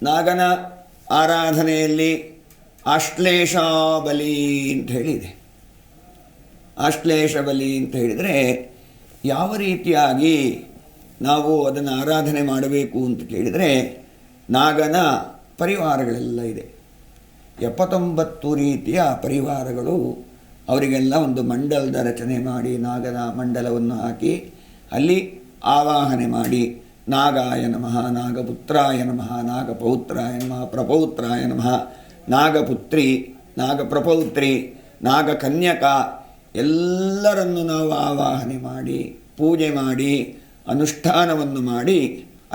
ನಾಗನ ಆರಾಧನೆಯಲ್ಲಿ ಆಶ್ಲೇಷ ಬಲಿ ಅಂತ ಹೇಳಿದೆ. ಆಶ್ಲೇಷ ಬಲಿ ಅಂತ ಹೇಳಿದರೆ ಯಾವ ರೀತಿಯಾಗಿ ನಾವು ಅದನ್ನು ಆರಾಧನೆ ಮಾಡಬೇಕು ಅಂತ ಕೇಳಿದರೆ, ನಾಗನ ಪರಿವಾರಗಳೆಲ್ಲ ಇದೆ. 79 ರೀತಿಯ ಪರಿವಾರಗಳು. ಅವರಿಗೆಲ್ಲ ಒಂದು ಮಂಡಲದ ರಚನೆ ಮಾಡಿ ನಾಗನ ಮಂಡಲವನ್ನು ಹಾಕಿ ಅಲ್ಲಿ ಆವಾಹನೆ ಮಾಡಿ ನಾಗಾಯ ನಮಃ, ನಾಗಪುತ್ರಾಯ ನಮಃ, ನಾಗಪೌತ್ರಾಯ ನಮಃ, ಪ್ರಪೌತ್ರಾಯ ನಮಃ, ನಾಗಪುತ್ರಿ, ನಾಗಪ್ರಪೌತ್ರಿ, ನಾಗಕನ್ಯಕ ಎಲ್ಲರನ್ನು ನಾವು ಆವಾಹನೆ ಮಾಡಿ ಪೂಜೆ ಮಾಡಿ ಅನುಷ್ಠಾನವನ್ನು ಮಾಡಿ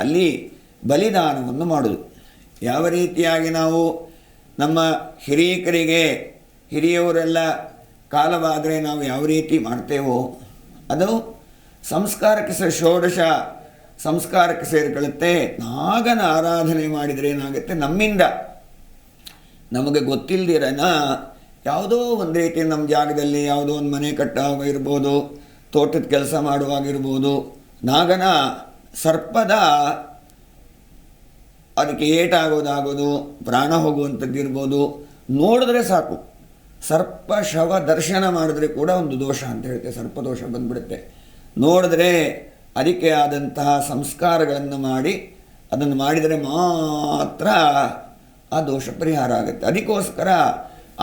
ಅಲ್ಲಿ ಬಲಿದಾನವನ್ನು ಮಾಡೋದು. ಯಾವ ರೀತಿಯಾಗಿ ನಾವು ನಮ್ಮ ಹಿರಿಯರಿಗೆ, ಹಿರಿಯವರೆಲ್ಲ ಕಾಲವಾದರೆ ನಾವು ಯಾವ ರೀತಿ ಮಾಡ್ತೇವೋ ಅದು ಸಂಸ್ಕಾರಕ್ಕೆ ಷೋಡಶ ಸಂಸ್ಕಾರಕ್ಕೆ ಸೇರಿಕೊಳ್ಳುತ್ತೆ. ನಾಗನ ಆರಾಧನೆ ಮಾಡಿದರೆ ಏನಾಗುತ್ತೆ, ನಮ್ಮಿಂದ ನಮಗೆ ಗೊತ್ತಿಲ್ಲದಿರನ ಯಾವುದೋ ಒಂದು ರೀತಿ ನಮ್ಮ ಜಾಗದಲ್ಲಿ ಯಾವುದೋ ಒಂದು ಮನೆ ಕಟ್ಟಾಗ ಇರ್ಬೋದು, ತೋಟದ ಕೆಲಸ ಮಾಡುವಾಗಿರ್ಬೋದು, ನಾಗನ ಸರ್ಪದ ಅದಕ್ಕೆ ಏಟಾಗೋದಾಗೋದು, ಪ್ರಾಣ ಹೋಗುವಂಥದ್ದಿರ್ಬೋದು. ನೋಡಿದ್ರೆ ಸಾಕು, ಸರ್ಪ ಶವ ದರ್ಶನ ಮಾಡಿದ್ರೆ ಕೂಡ ಒಂದು ದೋಷ ಅಂತ ಹೇಳ್ತೆ, ಸರ್ಪದೋಷ ಬಂದುಬಿಡುತ್ತೆ. ನೋಡಿದ್ರೆ ಅದಕ್ಕೆ ಆದಂತಹ ಸಂಸ್ಕಾರಗಳನ್ನು ಮಾಡಿ ಅದನ್ನು ಮಾಡಿದರೆ ಮಾತ್ರ ಆ ದೋಷ ಪರಿಹಾರ ಆಗುತ್ತೆ. ಅದಕ್ಕೋಸ್ಕರ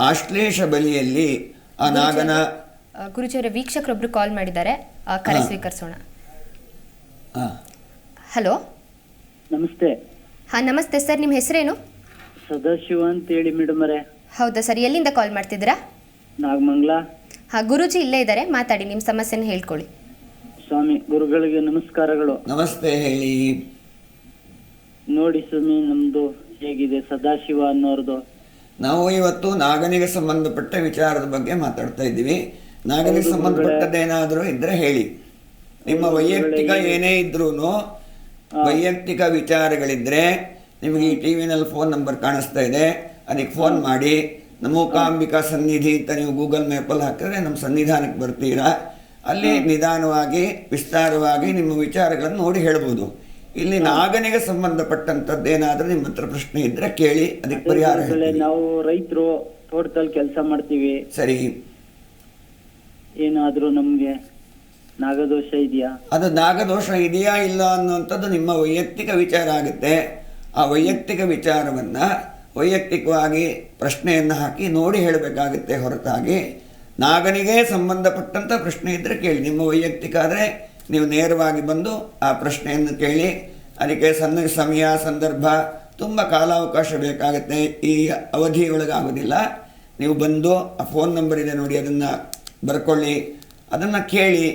ಆಶ್ಲೇಷ ಬಲಿಯಲ್ಲಿ ಆ ನಾಗನ ಗುರುಜಿಯವರ ವೀಕ್ಷಕರೊಬ್ಬರು ಕಾಲ್ ಮಾಡಿದ್ದಾರೆ, ಕರೆ ಸ್ವೀಕರಿಸೋಣ. ಹಲೋ, ನಮಸ್ತೆ. ಹಾಂ ನಮಸ್ತೆ ಸರ್, ನಿಮ್ಮ ಹೆಸರೇನು? ಸದಾಶಿವ ಅಂತೇಳಿ ಮೇಡಮ್ ಅವರೇ. ಹೌದಾ ಸರ್, ಎಲ್ಲಿಂದ ಕಾಲ್ ಮಾಡ್ತಿದ್ದೀರಾ? ನಾಗಮಂಗಲ. ಹಾಂ, ಗುರುಜಿ ಇಲ್ಲೇ ಇದ್ದಾರೆ, ಮಾತಾಡಿ, ನಿಮ್ಮ ಸಮಸ್ಯೆನ ಹೇಳ್ಕೊಳ್ಳಿ. ಸ್ವಾಮಿ, ಗುರುಗಳಿಗೆ ನಮಸ್ಕಾರಗಳು. ನಮಸ್ತೆ, ಹೇಳಿ. ನೋಡಿ ಸ್ವಾಮಿ, ನಮ್ದು ಹೇಗಿದೆ ಸದಾಶಿವ ಅನ್ನೋರ್ದು. ನಾವು ಇವತ್ತು ನಾಗನಿಗೆ ಸಂಬಂಧಪಟ್ಟ ವಿಚಾರದ ಬಗ್ಗೆ ಮಾತಾಡ್ತಾ ಇದ್ದೀವಿ. ನಾಗನಿಗೆ ಸಂಬಂಧಪಟ್ಟದ್ದೇನಾದರೂ ಇದ್ದರೆ ಹೇಳಿ. ನಿಮ್ಮ ವೈಯಕ್ತಿಕ ಏನೇ ಇದ್ರೂ ವೈಯಕ್ತಿಕ ವಿಚಾರಗಳಿದ್ದರೆ ನಿಮಗೆ ಈ ಟಿ ವಿನಲ್ಲಿ ಫೋನ್ ನಂಬರ್ ಕಾಣಿಸ್ತಾ ಇದೆ, ಅದಕ್ಕೆ ಫೋನ್ ಮಾಡಿ. ನಮೂಕಾಂಬಿಕಾ ಸನ್ನಿಧಿ ಅಂತ ನೀವು ಗೂಗಲ್ ಮ್ಯಾಪಲ್ಲಿ ಹಾಕಿದ್ರೆ ನಮ್ಮ ಸನ್ನಿಧಾನಕ್ಕೆ ಬರ್ತೀರಾ. ಅಲ್ಲಿ ನಿಧಾನವಾಗಿ ವಿಸ್ತಾರವಾಗಿ ನಿಮ್ಮ ವಿಚಾರಗಳನ್ನು ನೋಡಿ ಹೇಳ್ಬೋದು. ಇಲ್ಲಿ ನಾಗನಿಗೆ ಸಂಬಂಧಪಟ್ಟಂಥದ್ದೇನಾದರೂ ನಿಮ್ಮ ಹತ್ರ ಪ್ರಶ್ನೆ ಇದ್ದರೆ ಕೇಳಿ, ಅದಕ್ಕೆ ಪರಿಹಾರ ಹೇಳ್ತೀವಿ. ನಾವು ರೈತರು ತೋಟದಲ್ಲಿ ಕೆಲಸ ಮಾಡ್ತೀವಿ. ಸರಿ, ಏನಾದರೂ ನಮಗೆ ನಾಗದೋಷ ಇದೆಯಾ? ಅದು ನಾಗದೋಷ ಇದೆಯಾ ಇಲ್ಲ ಅನ್ನುವಂಥದ್ದು ನಿಮ್ಮ ವೈಯಕ್ತಿಕ ವಿಚಾರ ಆಗುತ್ತೆ. ಆ ವೈಯಕ್ತಿಕ ವಿಚಾರವನ್ನು ವೈಯಕ್ತಿಕವಾಗಿ ಪ್ರಶ್ನೆಯನ್ನು ಹಾಕಿ ನೋಡಿ ಹೇಳಬೇಕಾಗುತ್ತೆ ಹೊರತಾಗಿ ನಾಗನಿಗೆ ಸಂಬಂಧಪಟ್ಟಂಥ ಪ್ರಶ್ನೆ ಇದ್ದರೆ ಕೇಳಿ. ನಿಮ್ಮ ವೈಯಕ್ತಿಕ ಆದರೆ ನೀವು ನೇರವಾಗಿ ಬಂದು ಆ ಪ್ರಶ್ನೆಯನ್ನು ಕೇಳಿ. ಅದಕ್ಕೆ ಸಮಯ ಸಂದರ್ಭ ತುಂಬ ಕಾಲಾವಕಾಶ ಬೇಕಾಗುತ್ತೆ, ಈ ಅವಧಿಯೊಳಗಾಗೋದಿಲ್ಲ. ನೀವು ಬಂದು ಆ ಫೋನ್ ನಂಬರ್ ಇದೆ ನೋಡಿ, ಅದನ್ನು ಬರ್ಕೊಳ್ಳಿ, ಅದನ್ನು ಕೇಳಿ.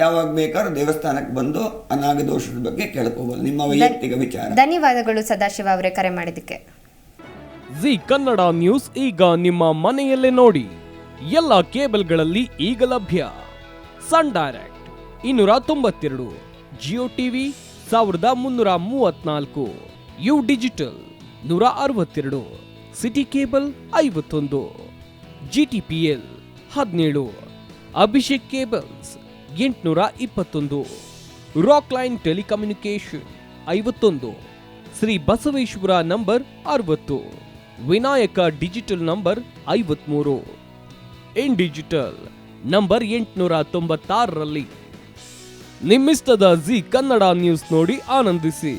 ಯಾವಾಗ ಬೇಕಾದ್ರೂ ದೇವಸ್ಥಾನಕ್ಕೆ ಬಂದು ಅನಾಗದೋಷದ ಬಗ್ಗೆ ಕೇಳ್ಕೋಬೋದು, ನಿಮ್ಮ ವೈಯಕ್ತಿಕ ವಿಚಾರ. ಧನ್ಯವಾದಗಳು ಸದಾಶಿವ ಅವರೇ ಕರೆ ಮಾಡಿದ್ದಕ್ಕೆ. ಜಿ ಕನ್ನಡ ನ್ಯೂಸ್ ಈಗ ನಿಮ್ಮ ಮನೆಯಲ್ಲೇ ನೋಡಿ. ಎಲ್ಲ ಕೇಬಲ್ಗಳಲ್ಲಿ ಈಗ ಲಭ್ಯ. Sun Direct 292, Jio TV 1334, U digital 162, City cable 51, GTPL 17, Abhishek cables 821, Rock Line telecommunication 51, Shri Basaveshwara number 60, Vinayaka digital number 53, in digital number 896ರಲ್ಲಿ. ನಿಮ್ಮಿಸ್ತದ ಜಿ ಕನ್ನಡ ನ್ಯೂಸ್ ನೋಡಿ ಆನಂದಿಸಿ.